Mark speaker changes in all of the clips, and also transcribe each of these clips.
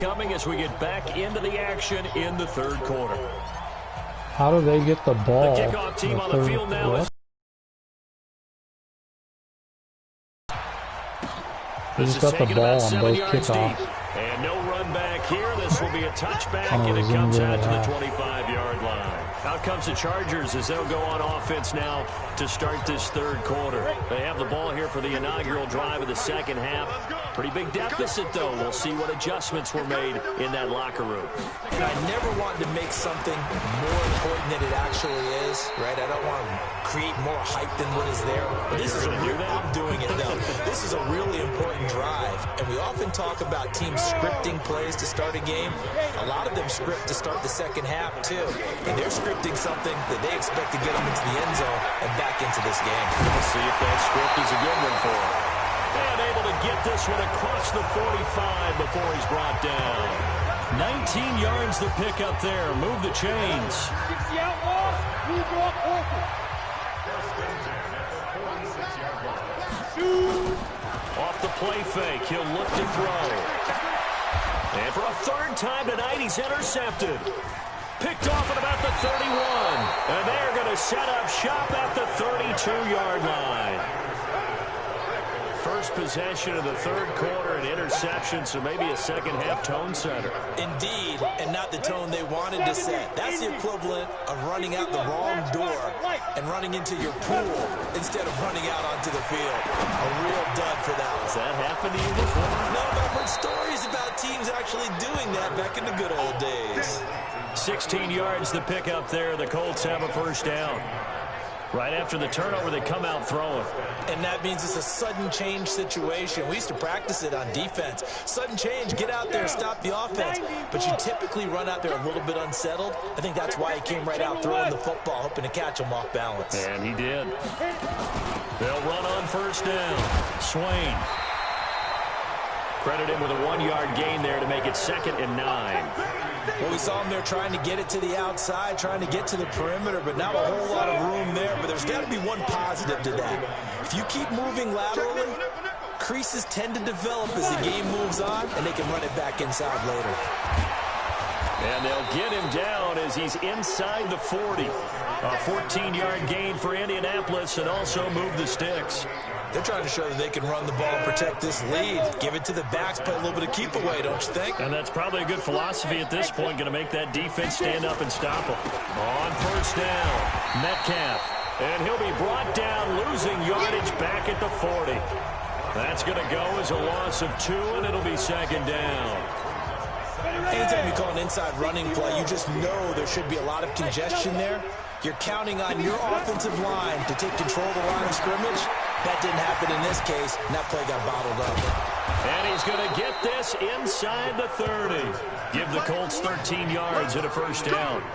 Speaker 1: Coming as we get back into the action in the third quarter.
Speaker 2: How do they get the ball?
Speaker 1: The kickoff team on the field now is...
Speaker 2: He's got the ball on both kickoffs.
Speaker 1: And no run back here. This will be a touchback, and it comes out to the 25-yard line. Out comes the Chargers as they'll go on offense now to start this third quarter. They have the ball here for the inaugural drive of the second half. Pretty big deficit, though. We'll see what adjustments were made in that locker room.
Speaker 3: And I never wanted to make something more important than it actually is, right? I don't want to create more hype than what is there. But this is I'm doing it, though. This is a really important drive. And we often talk about teams scripting plays to start a game. A lot of them script to start the second half, too. And they're scripting something that they expect to get them into the end zone and back into this game.
Speaker 1: We'll see if that script is a good one for them. And able to get this one across the 45 before he's brought down. 19 yards the pick up there. Move the chains. Off the play fake. He'll look to throw. And for a third time tonight, he's intercepted. Picked off at about the 31. And they're going to set up shop at the 32-yard line. First possession of the third quarter, an interception, so maybe a second-half tone setter.
Speaker 3: Indeed, and not the tone they wanted to set. That's the equivalent of running out the wrong door and running into your pool instead of running out onto the field. A real dud for that one.
Speaker 1: Has that happened to you before?
Speaker 3: No, but I've heard stories about teams actually doing that back in the good old days.
Speaker 1: 16 yards the pick up there. The Colts have a first down. Right after the turnover, they come out throwing.
Speaker 3: And that means it's a sudden change situation. We used to practice it on defense. Sudden change, get out there, stop the offense. But you typically run out there a little bit unsettled. I think that's why he came right out throwing the football, hoping to catch him off balance.
Speaker 1: And he did. They'll run on first down. Swain. Credit him with a 1-yard gain there to make it 2nd and 9.
Speaker 3: Well, we saw him there trying to get it to the outside, trying to get to the perimeter, but not a whole lot of room there. But there's got to be one positive to that. If you keep moving laterally, creases tend to develop as the game moves on, and they can run it back inside later.
Speaker 1: And they'll get him down as he's inside the 40. A 14-yard gain for Indianapolis and also move the sticks.
Speaker 3: They're trying to show that they can run the ball and protect this lead. Give it to the backs, play a little bit of keep away, don't you think?
Speaker 1: And that's probably a good philosophy at this point, going to make that defense stand up and stop them. On first down, Metcalf. And he'll be brought down, losing yardage back at the 40. That's going to go as a loss of 2, and it'll be 2nd down.
Speaker 3: Anytime you call an inside running play, you just know there should be a lot of congestion there. You're counting on your offensive line to take control of the line of scrimmage. That didn't happen in this case, and that play got bottled up.
Speaker 1: And he's going to get this inside the 30. Give the Colts 13 yards and a first down.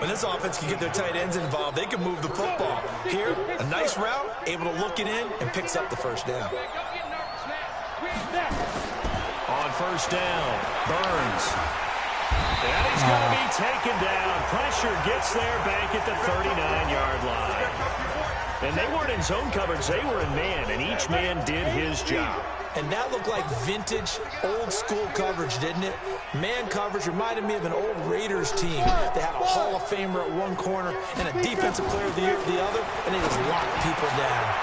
Speaker 3: When this offense can get their tight ends involved, they can move the football. Here, a nice route, able to look it in, and picks up the first down.
Speaker 1: On first down, Burns. And he's going to be taken down. Pressure gets there back at the 39-yard line. And they weren't in zone coverage. They were in man, and each man did his job.
Speaker 3: And that looked like vintage, old-school coverage, didn't it? Man coverage reminded me of an old Raiders team. They had a Hall of Famer at one corner and a Defensive Player of the Year at the other, and they just locked people down.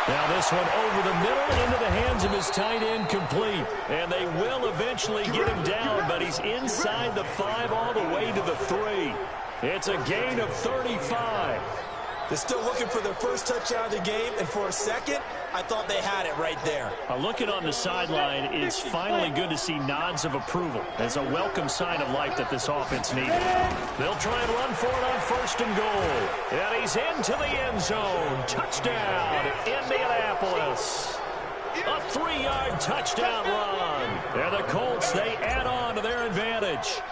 Speaker 1: Now this one over the middle into the hands of his tight end, complete. And they will eventually get him down, but he's inside the 5 all the way to the 3. It's a gain of 35.
Speaker 3: They're still looking for their first touchdown of the game, and for a second, I thought they had it right there.
Speaker 1: Looking on the sideline, it's finally good to see nods of approval. It's a welcome sign of life that this offense needed. They'll try and run for it on 1st and goal. And he's into the end zone. Touchdown, Indianapolis. A 3-yard touchdown run. And the Colts, they add on to their advantage.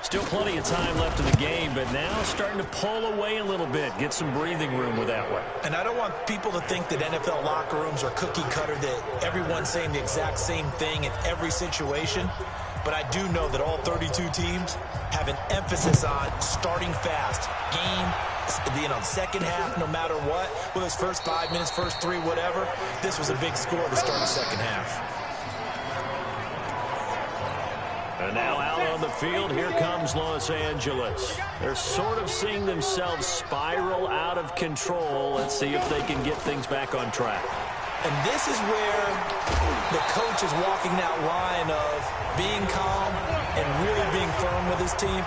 Speaker 1: Still plenty of time left in the game, but now starting to pull away a little bit, get some breathing room with that one.
Speaker 3: And I don't want people to think that NFL locker rooms are cookie cutter, that everyone's saying the exact same thing in every situation. But I do know that all 32 teams have an emphasis on starting fast. Game, second half, no matter what. Whether it's first 5 minutes, first 3, whatever. This was a big score to start the second half.
Speaker 1: And now out on the field, here comes Los Angeles. They're sort of seeing themselves spiral out of control. Let's see if they can get things back on track.
Speaker 3: And this is where the coach is walking that line of being calm and really being firm with his team.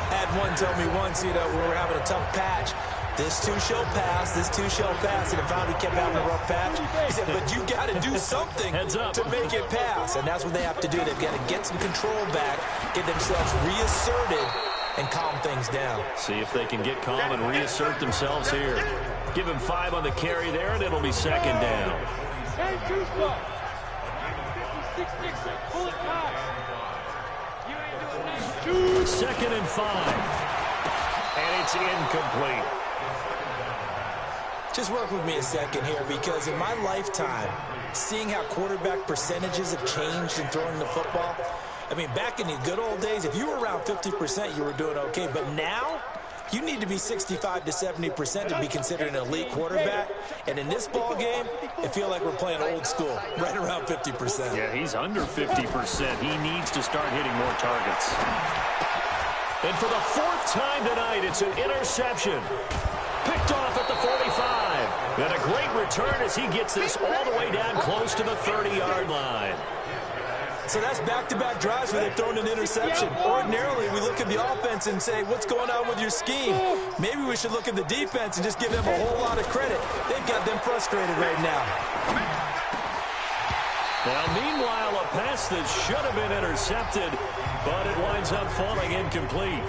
Speaker 3: I had one tell me once, we were having a tough patch. This too shall pass, this too shall pass. And finally kept having a rough patch. He said, but you got to do something to make it pass. And that's what they have to do. They've got to get some control back, get themselves reasserted, and calm things down.
Speaker 1: See if they can get calm and reassert themselves here. Give him 5 on the carry there, and it'll be second down. Second and 5. And it's incomplete.
Speaker 3: Just work with me a second here, because in my lifetime, seeing how quarterback percentages have changed in throwing the football, I mean, back in the good old days, if you were around 50%, you were doing okay. But now, you need to be 65 to 70% to be considered an elite quarterback. And in this ball game, I feel like we're playing old school, right around 50%.
Speaker 1: Yeah, he's under 50%. He needs to start hitting more targets. And for the 4th time tonight, it's an interception. Picked off at the 45. And a great return as he gets this all the way down close to the 30-yard line.
Speaker 3: So that's back-to-back drives where they've thrown an interception. Ordinarily, we look at the offense and say, what's going on with your scheme? Maybe we should look at the defense and just give them a whole lot of credit. They've got them frustrated right now.
Speaker 1: Now, meanwhile, a pass that should have been intercepted, but it winds up falling incomplete.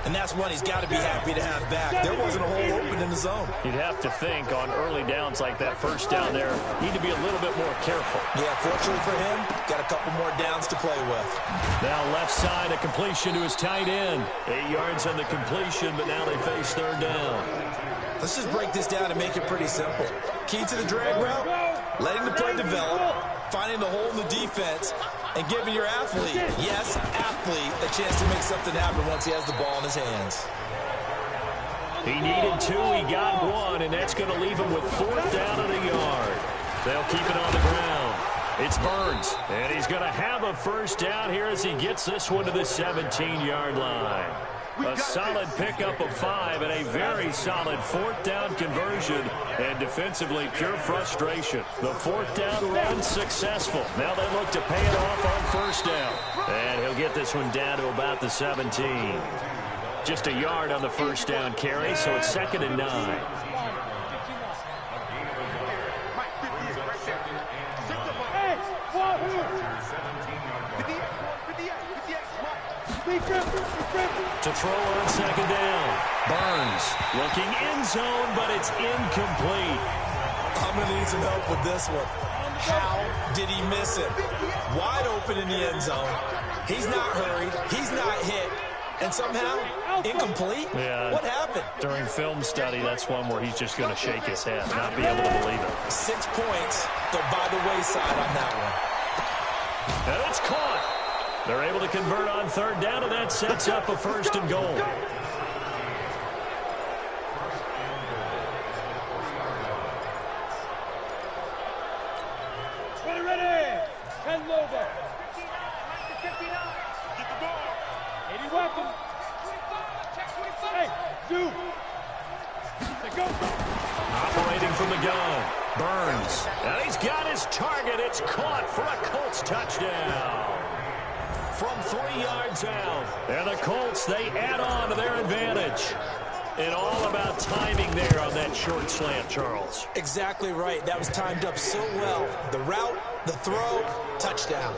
Speaker 3: And that's one he's got to be happy to have back. There wasn't a hole open in the zone.
Speaker 1: You'd have to think on early downs like that, first down there, need to be a little bit more careful.
Speaker 3: Yeah, fortunately for him, got a couple more downs to play with.
Speaker 1: Now left side, a completion to his tight end. 8 yards on the completion, but now they face third down.
Speaker 3: Let's just break this down and make it pretty simple. Key to the drag route, letting the play develop, finding the hole in the defense, and giving your athlete, yes, athlete, a chance to make something happen once he has the ball in his hands.
Speaker 1: He needed 2, he got 1, and that's going to leave him with 4th down and a yard. They'll keep it on the ground. It's Burns, and he's going to have a first down here as he gets this one to the 17-yard line. A solid pickup of 5 and a very solid 4th down conversion. And defensively, pure frustration. The 4th down run successful. Now they look to pay it off on first down. And he'll get this one down to about the 17. Just a yard on the first down carry, so it's 2nd and 9. To throw on 2nd down. Burns looking end zone, but it's incomplete.
Speaker 3: I'm going to need some help with this one. How did he miss it? Wide open in the end zone. He's not hurried. He's not hit. And somehow, incomplete?
Speaker 1: Yeah.
Speaker 3: What happened?
Speaker 1: During film study, that's one where he's just going to shake his head, not be able to believe it.
Speaker 3: 6 points, go by the wayside on that one.
Speaker 1: And it's caught. They're able to convert on third down, and that sets up a 1st and goal.
Speaker 4: Ready. Head over. 80 welcome. Hey, do. Go.
Speaker 1: Operating from the gun. Burns. And he's got his target. It's caught for a Colts touchdown. From 3 yards out. And the Colts, they add on to their advantage. And all about timing there on that short slant, Charles.
Speaker 3: Exactly right. That was timed up so well. The route, the throw, touchdown.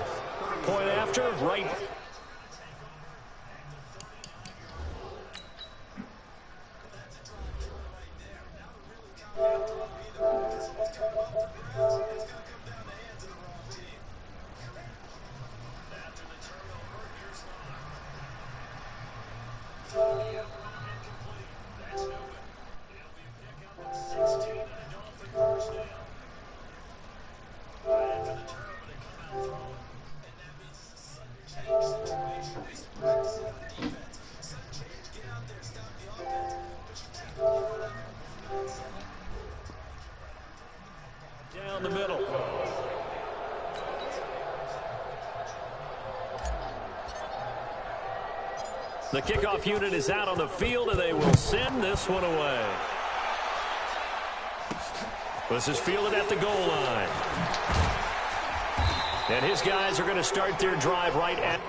Speaker 1: Point after, right. Down the middle. The kickoff unit is out on the field, and they will send this one away. This is fielded at the goal line. And his guys are going to start their drive right at...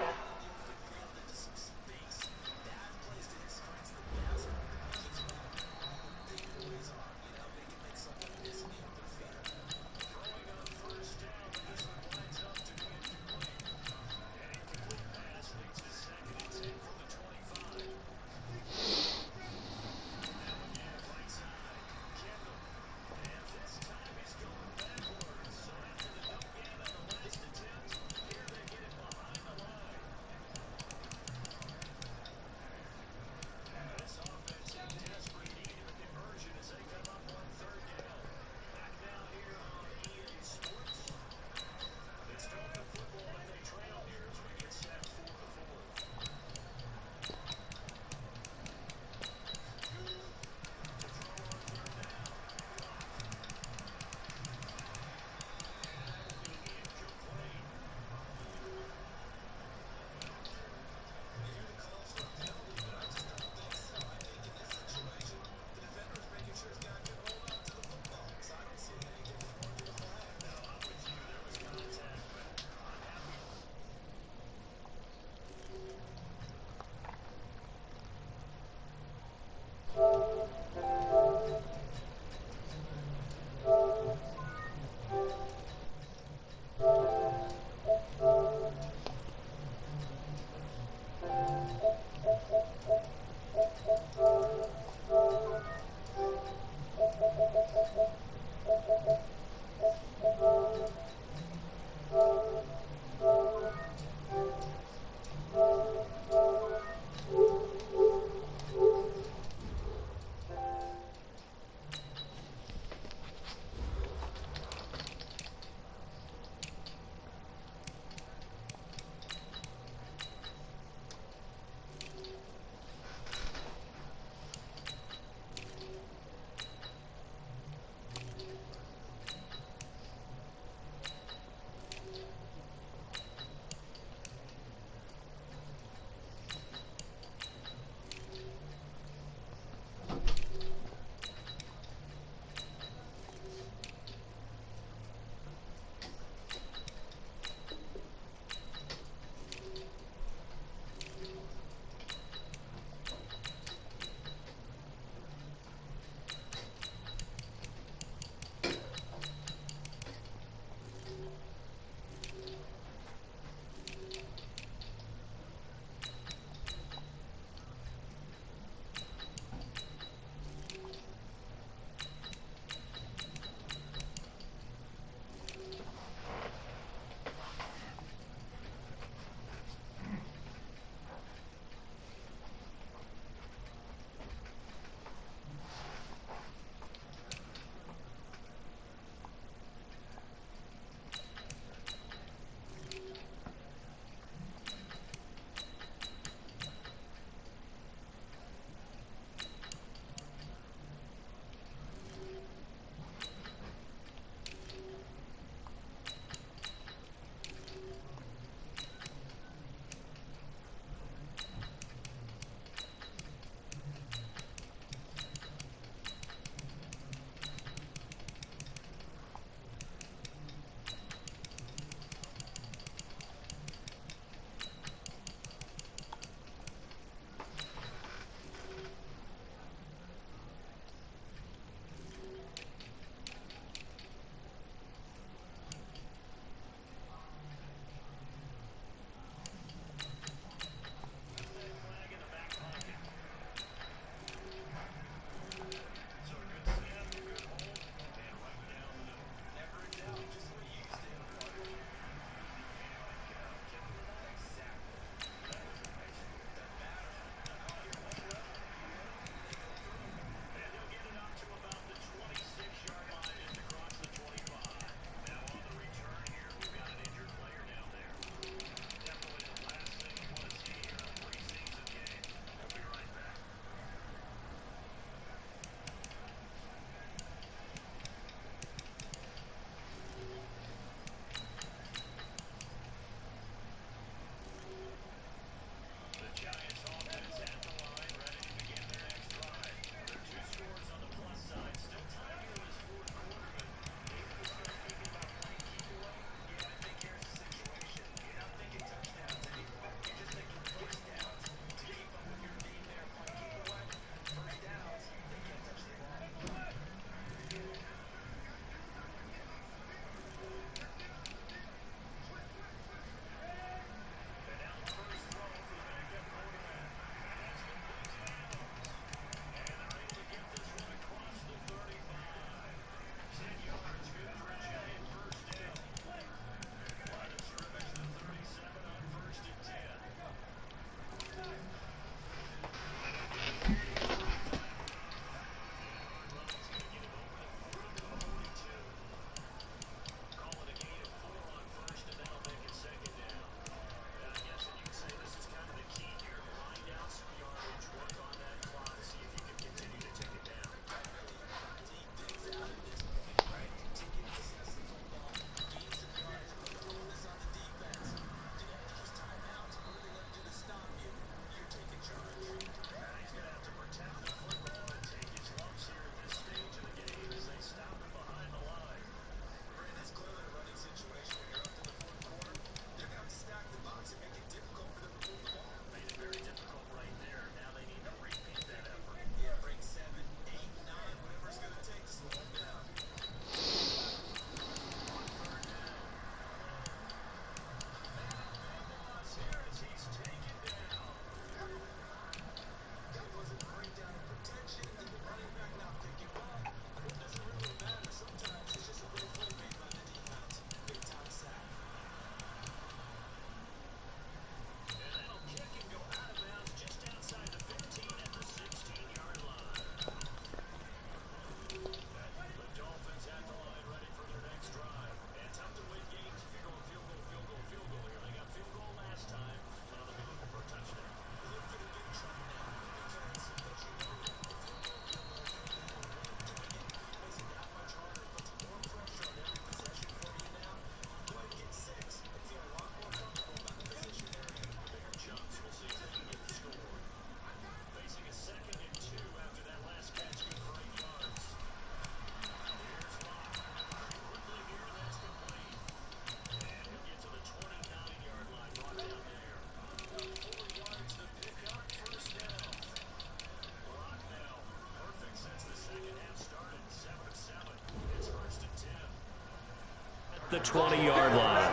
Speaker 1: 20-yard line.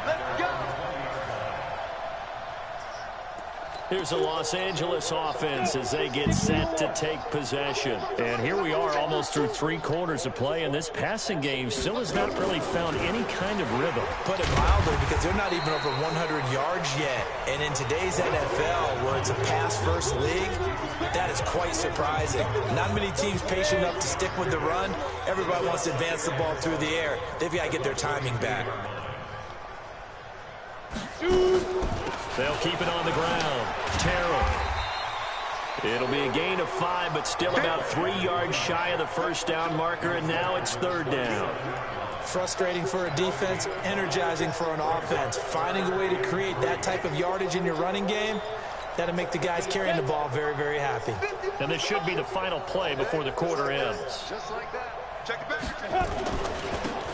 Speaker 4: Let's go.
Speaker 1: Here's the Los Angeles offense as they get set to take possession. And here we are almost through 3 quarters of play, and this passing game still has not really found any kind of rhythm.
Speaker 3: Put it mildly, because they're not even over 100 yards yet. And in today's NFL, where it's a pass-first league, that is quite surprising. Not many teams patient enough to stick with the run. Everybody wants to advance the ball through the air. They've got to get their timing back.
Speaker 1: They'll keep it on the ground. Terrell. It'll be a gain of 5, but still about 3 yards shy of the first down marker, and now it's 3rd down.
Speaker 3: Frustrating for a defense, energizing for an offense. Finding a way to create that type of yardage in your running game, that'll make the guys carrying the ball very, very happy.
Speaker 1: And this should be the final play before the quarter ends.
Speaker 4: Just like that. Check it back.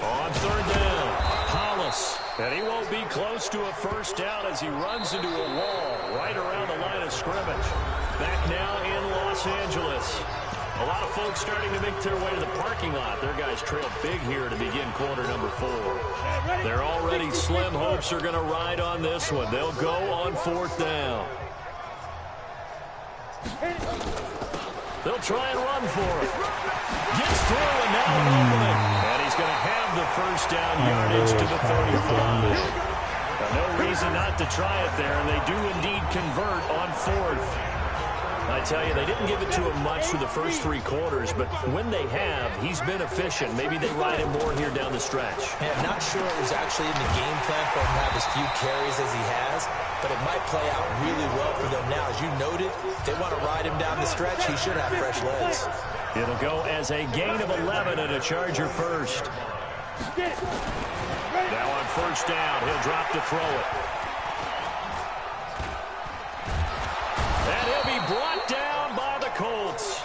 Speaker 1: On 3rd down, Hollis. And he won't be close to a first down as he runs into a wall right around the line of scrimmage. Back now in Los Angeles. A lot of folks starting to make their way to the parking lot. Their guys trail big here to begin quarter number 4. They're already slim hopes are going to ride on this one. They'll go on 4th down. They'll try and run for it. Gets through and now an opening. And he's going to have the first down yardage to the 35. No reason not to try it there, and they do indeed convert on 4th. I tell you, they didn't give it to him much through the first 3 quarters, but when they have, he's been efficient. Maybe they ride him more here down the stretch.
Speaker 3: Yeah, I'm not sure it was actually in the game plan for him to have as few carries as he has, but it might play out really well for them now. As you noted, if they want to ride him down the stretch, he should have fresh legs.
Speaker 1: It'll go as a gain of 11 and a Charger first. Now on 1st down, he'll drop to throw it. And he'll be brought down by the Colts.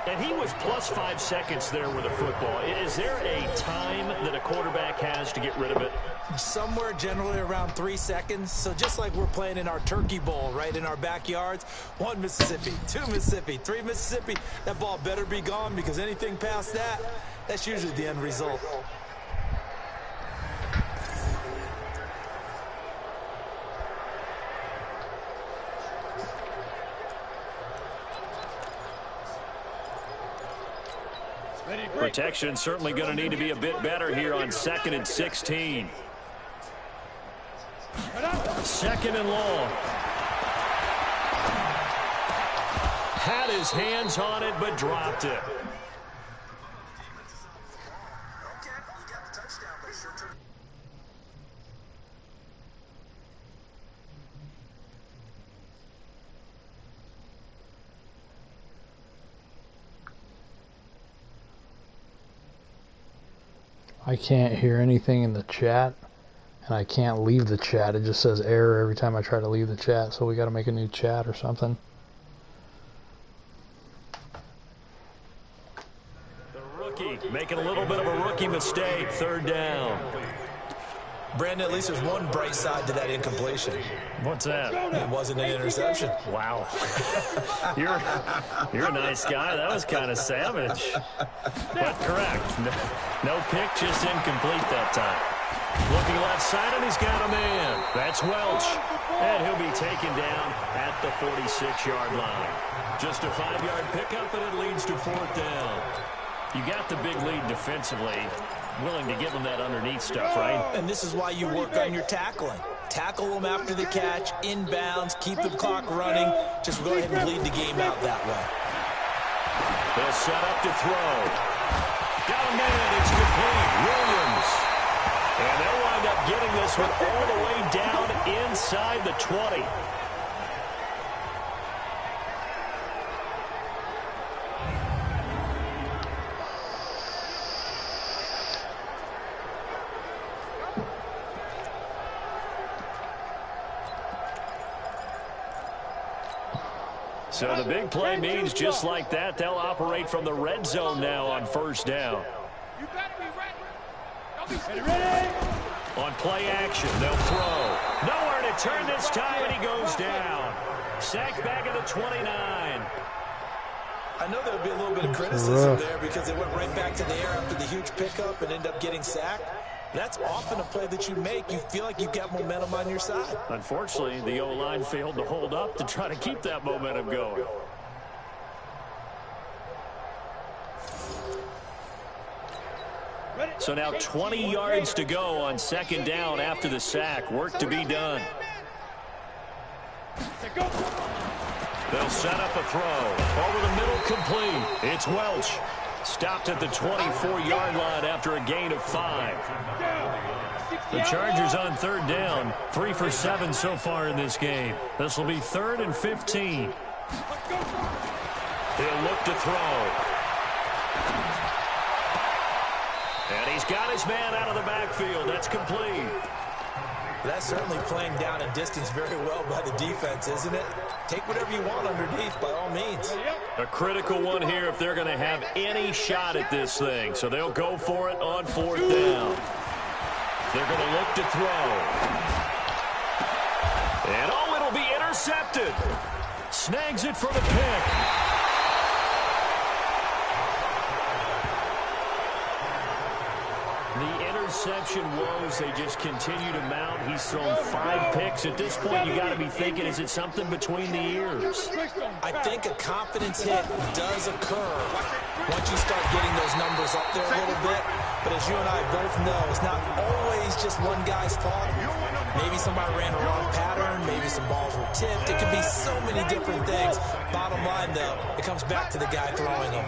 Speaker 1: And he was plus 5 seconds there with a football. Is there a time that a quarterback has to get rid of it?
Speaker 3: Somewhere generally around 3 seconds. So just like we're playing in our turkey bowl, right, in our backyards, 1 Mississippi, 2 Mississippi, 3 Mississippi, that ball better be gone, because anything past that, that's usually the end result.
Speaker 1: Protection certainly going to need to be a bit better here on 2nd and 16. 2nd and long. Had his hands on it, but dropped it.
Speaker 2: I can't hear anything in the chat, and I can't leave the chat. It just says error every time I try to leave the chat, so we got to make a new chat or something.
Speaker 1: The rookie making a little bit of a rookie mistake. 3rd down.
Speaker 3: Brandon, at least there's one bright side to that incompletion.
Speaker 1: What's that?
Speaker 3: It wasn't an interception.
Speaker 1: Wow. You're a nice guy. That was kind of savage. But correct. No pick, just incomplete that time. Looking left side, and he's got a man. That's Welch. And he'll be taken down at the 46-yard line. Just a 5-yard pickup, and it leads to 4th down. You got the big lead defensively. Willing to give them that underneath stuff, right?
Speaker 3: And this is why you work on your tackling. Tackle them after the catch, inbounds, keep the clock running. Just go ahead and bleed the game out that way.
Speaker 1: They'll set up to throw. Got a man, it's complete. Williams. And they'll wind up getting this one all the way down inside the 20. So the big play means just like that, they'll operate from the red zone now on 1st down.
Speaker 4: You better be ready. Ready.
Speaker 1: On play action, they'll throw. Nowhere to turn this time, and he goes down. Sacked back at the 29.
Speaker 3: I know there would be a little bit of criticism there because they went right back to the air after the huge pickup and ended up getting sacked. That's often a play that you make. You feel like you've got momentum on your side.
Speaker 1: Unfortunately, the O-line failed to hold up to try to keep that momentum going. So now 20 yards to go on second down after the sack. Work to be done. They'll set up a throw. Over the middle, complete. It's Welch. Stopped at the 24-yard line after a gain of 5. The Chargers on third down. 3 for 7 so far in this game. This will be 3rd and 15. He'll look to throw. And he's got his man out of the backfield. That's complete.
Speaker 3: That's certainly playing down and distance very well by the defense, isn't it? Take whatever you want underneath, by all means.
Speaker 1: A critical one here if they're going to have any shot at this thing. So they'll go for it on 4th down. They're going to look to throw. And, oh, it'll be intercepted. Snags it for the pick. The interception woes, they just continue to mount. He's thrown 5 picks. At this point, you got to be thinking, is it something between the ears?
Speaker 3: I think a confidence hit does occur once you start getting those numbers up there a little bit. But as you and I both know, it's not always just one guy's fault. Maybe somebody ran a wrong pattern. Maybe some balls were tipped. It could be so many different things. Bottom line, though, it comes back to the guy throwing them.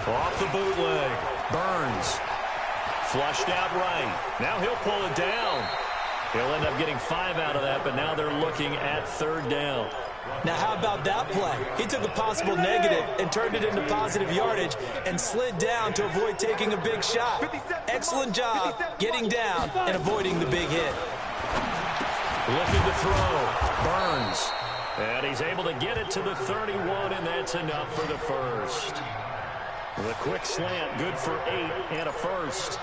Speaker 1: Off the bootleg. Burns. Flushed out right. Now he'll pull it down. He'll end up getting 5 out of that, but now they're looking at 3rd down.
Speaker 3: Now, how about that play? He took a possible negative and turned it into positive yardage and slid down to avoid taking a big shot. Excellent job getting down and avoiding the big hit.
Speaker 1: Looking to throw. Burns. And he's able to get it to the 31, and that's enough for the first. The quick slant, good for 8 and a first.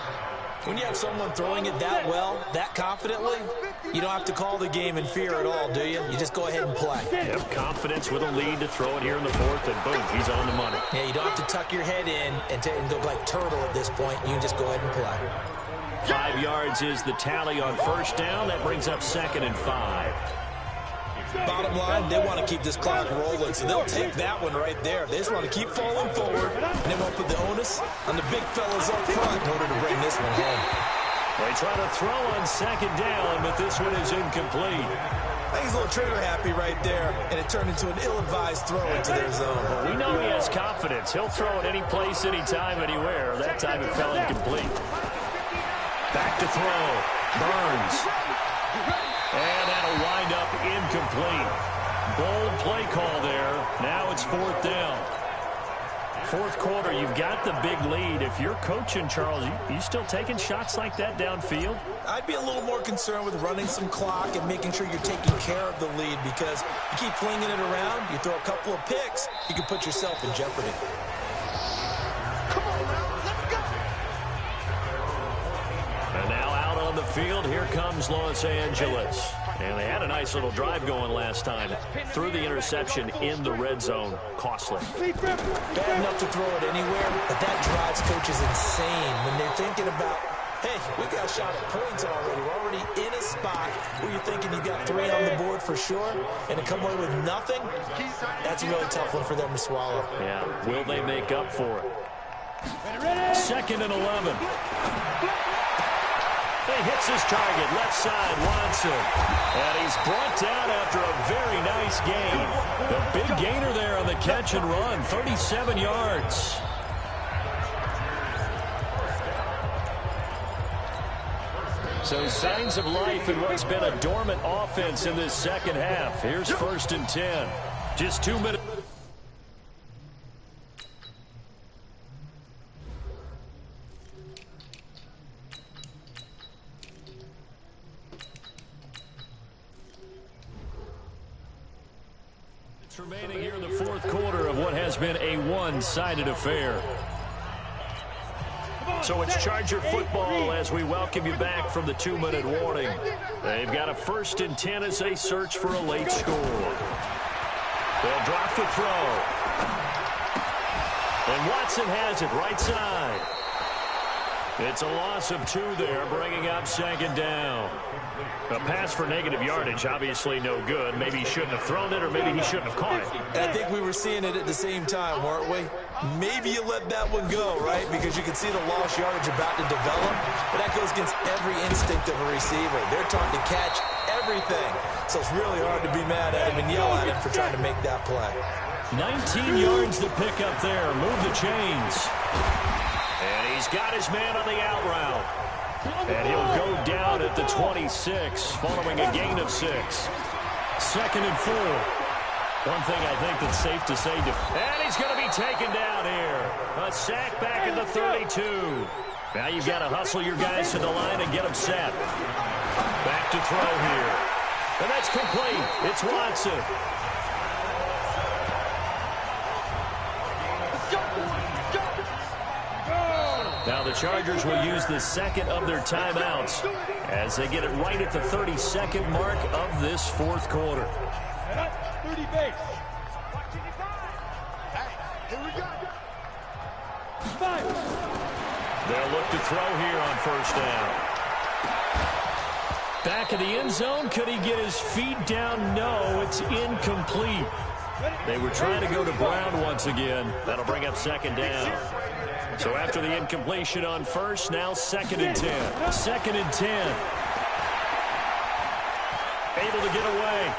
Speaker 3: When you have someone throwing it that well, that confidently, you don't have to call the game in fear at all, do you? You just go ahead and play.
Speaker 1: Yep, confidence with a lead to throw it here in the 4th, and boom, he's on the money.
Speaker 3: Yeah, you don't have to tuck your head in and go like turtle at this point. You can just go ahead and play.
Speaker 1: 5 yards is the tally on 1st down. That brings up 2nd and 5.
Speaker 3: Bottom line, they want to keep this clock rolling, so they'll take that one right there. They just want to keep falling forward, and they won't put the onus on the big fellas up front in order to bring this one home.
Speaker 1: They try to throw on 2nd down, but this one is incomplete.
Speaker 3: I think he's a little trigger happy right there, and it turned into an ill-advised throw into their zone.
Speaker 1: Well, we know he has confidence. He'll throw it any place, anytime, anywhere. That time it fell incomplete. Back to throw. Burns. And that'll wind up incomplete. Bold play call there. Now it's 4th down. 4th quarter, you've got the big lead. If you're coaching, Charles, you still taking shots like that downfield?
Speaker 3: I'd be a little more concerned with running some clock and making sure you're taking care of the lead, because you keep flinging it around, you throw a couple of picks, you can put yourself in jeopardy.
Speaker 4: Come on now, let's go.
Speaker 1: And now out on the field, here comes Los Angeles. And they had a nice little drive going last time. Threw the interception in the red zone. Costly.
Speaker 3: Bad enough to throw it anywhere, but that drives coaches insane when they're thinking about, hey, we got a shot at points already. We're already in a spot where you're thinking you got 3 on the board for sure, and to come away with nothing, that's a really tough one for them to swallow.
Speaker 1: Yeah, will they make up for it? 2nd and 11. He hits his target, left side, Watson. And he's brought down after a very nice gain. The big gainer there on the catch and run, 37 yards. So signs of life in what's been a dormant offense in this second half. Here's 1st and 10. Just 2 minutes. Remaining here in the 4th quarter of what has been a one-sided affair. So it's Charger football as we welcome you back from the 2-minute warning. They've got a 1st and 10 as they search for a late score. They'll drop the throw. And Watson has it right side. It's a loss of 2 there, bringing up second down. A pass for negative yardage, obviously no good. Maybe he shouldn't have thrown it, or maybe he shouldn't have caught it.
Speaker 3: I think we were seeing it at the same time, weren't we? Maybe you let that one go, right? Because you can see the lost yardage about to develop. But that goes against every instinct of a receiver. They're trying to catch everything. So it's really hard to be mad at him and yell at him for trying to make that play.
Speaker 1: 19 yards to pick up there. Move the chains. And he's got his man on the out route. And he'll go down at the 26, following a gain of 6. 2nd and 4. One thing I think that's safe to say. And he's going to be taken down here. A sack back at the 32. Now you've got to hustle your guys to the line and get them set. Back to throw here. And that's complete. It's Watson. Now the Chargers will use the second of their timeouts as they get it right at the 32nd mark of this 4th quarter.
Speaker 4: 30 base. Here we go. 5.
Speaker 1: They'll look to throw here on 1st down. Back of the end zone. Could he get his feet down? No, it's incomplete. They were trying to go to Brown once again. That'll bring up 2nd down. So after the incompletion on 1st, now 2nd and 10. 2nd and 10. Able to get away.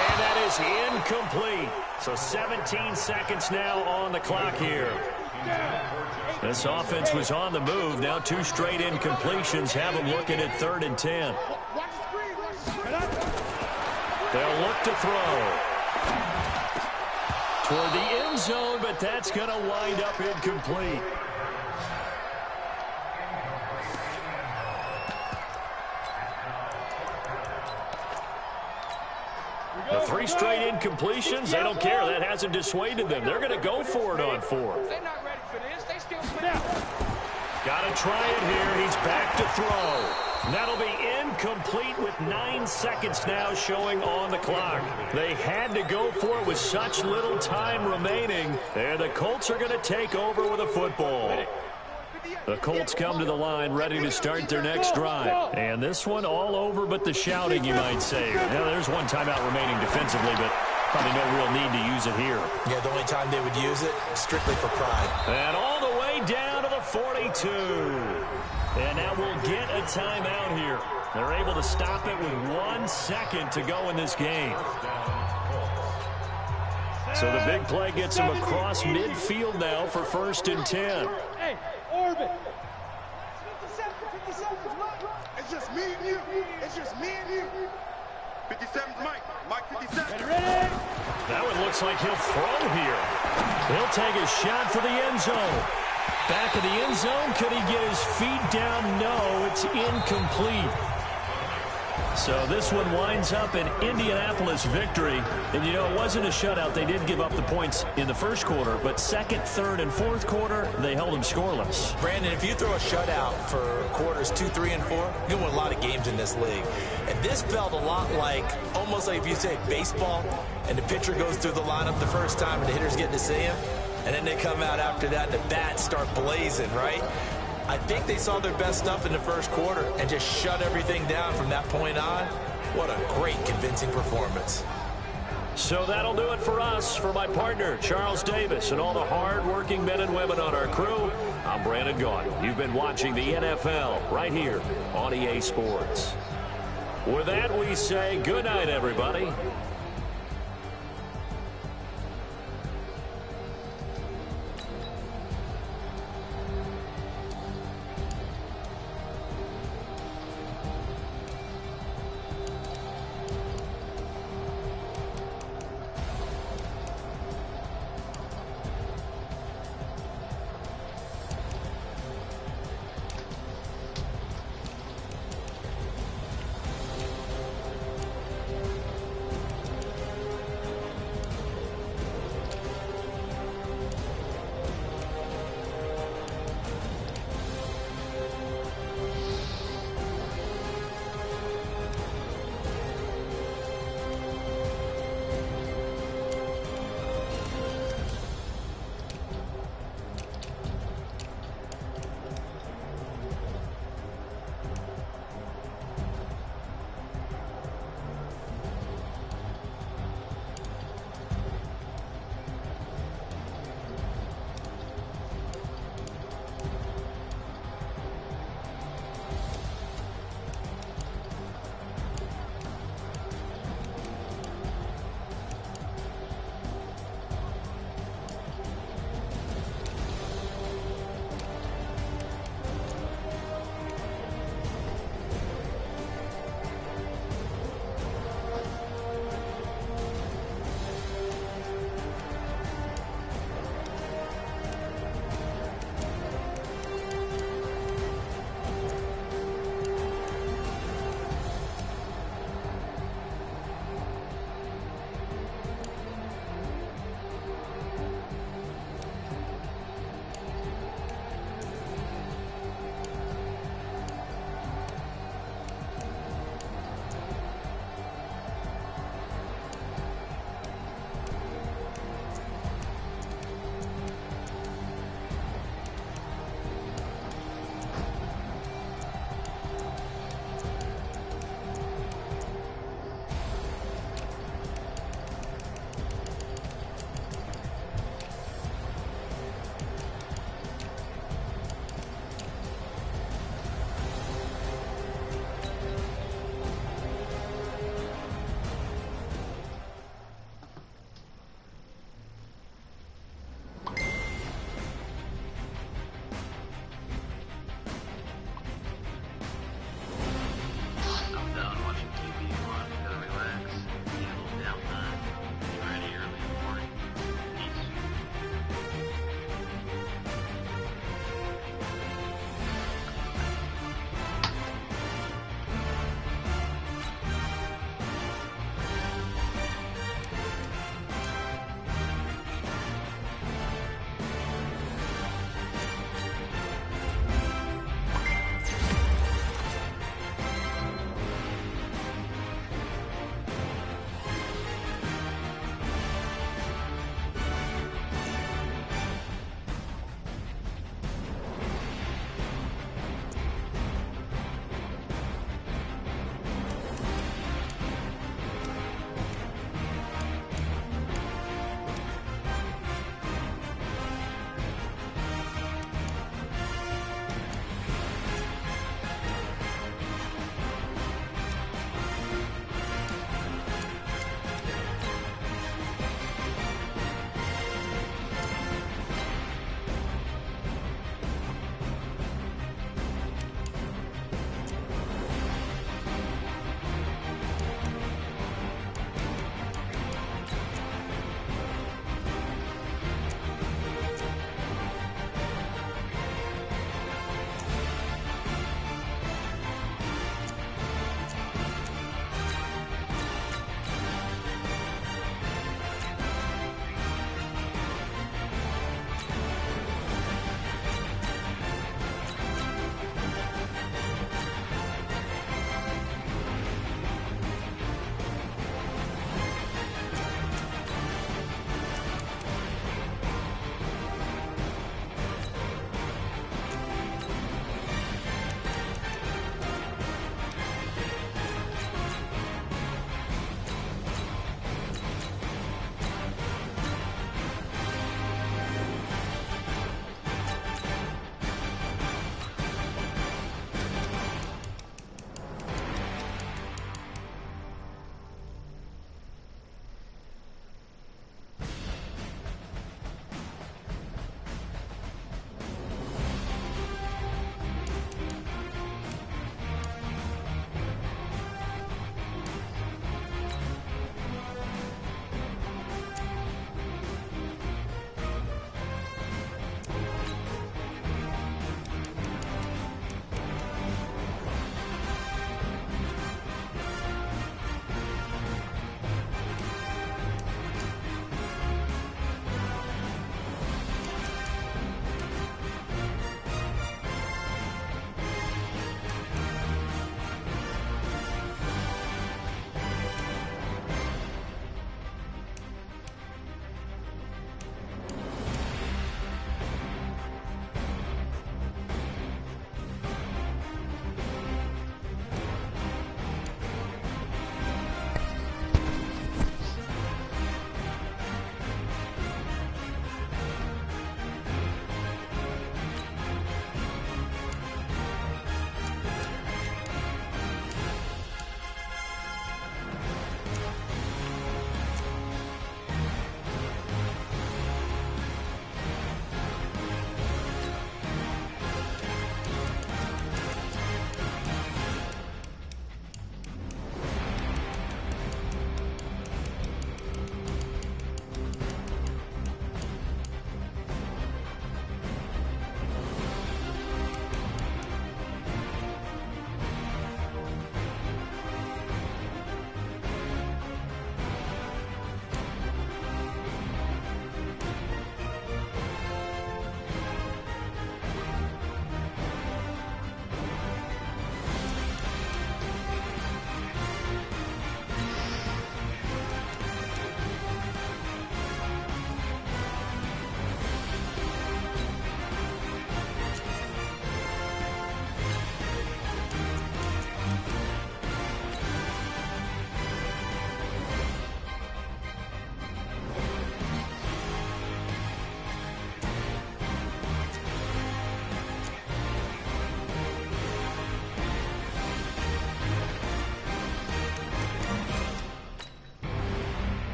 Speaker 1: And that is incomplete. So 17 seconds now on the clock here. This offense was on the move. Now 2 straight incompletions have them looking at 3rd and 10. They'll look to throw toward the end zone, but that's going to wind up incomplete. The 3 straight incompletions, they don't care. That hasn't dissuaded them. They're going to go for it on 4th.
Speaker 4: They're not ready for this. They still split out.
Speaker 1: Got to try it here. He's back to throw. That'll be incomplete with 9 seconds now showing on the clock. They had to go for it with such little time remaining. And the Colts are going to take over with a football. The Colts come to the line ready to start their next drive. And this one all over but the shouting, you might say. Now, there's 1 timeout remaining defensively, but probably no real need to use it here.
Speaker 3: Yeah, the only time they would use it, strictly for pride.
Speaker 1: And all the way down to the 42. And now we'll get a timeout here. They're able to stop it with 1 second to go in this game. So the big play gets them across midfield now for 1st and 10.
Speaker 4: Hey, orbit. 57.
Speaker 5: It's just me and you. It's just me and you. 57's Mike. Mike 57.
Speaker 4: Ready?
Speaker 1: That one looks like he'll throw here. He'll take a shot for the end zone. Back of the end zone. Could he get his feet down? No, it's incomplete. So this one winds up an Indianapolis victory. And, you know, it wasn't a shutout. They did give up the points in the 1st quarter. But 2nd, 3rd, and 4th quarter, they held them scoreless.
Speaker 3: Brandon, if you throw a shutout for quarters 2, 3, and 4, you'll win a lot of games in this league. And this felt a lot like, almost like if you say baseball, and the pitcher goes through the lineup the first time and the hitters get to see him. And then they come out after that, and the bats start blazing, right? I think they saw their best stuff in the 1st quarter and just shut everything down from that point on. What a great, convincing performance.
Speaker 1: So that'll do it for us. For my partner, Charles Davis, and all the hard-working men and women on our crew, I'm Brandon Gaudin. You've been watching the NFL right here on EA Sports. With that, we say good night, everybody.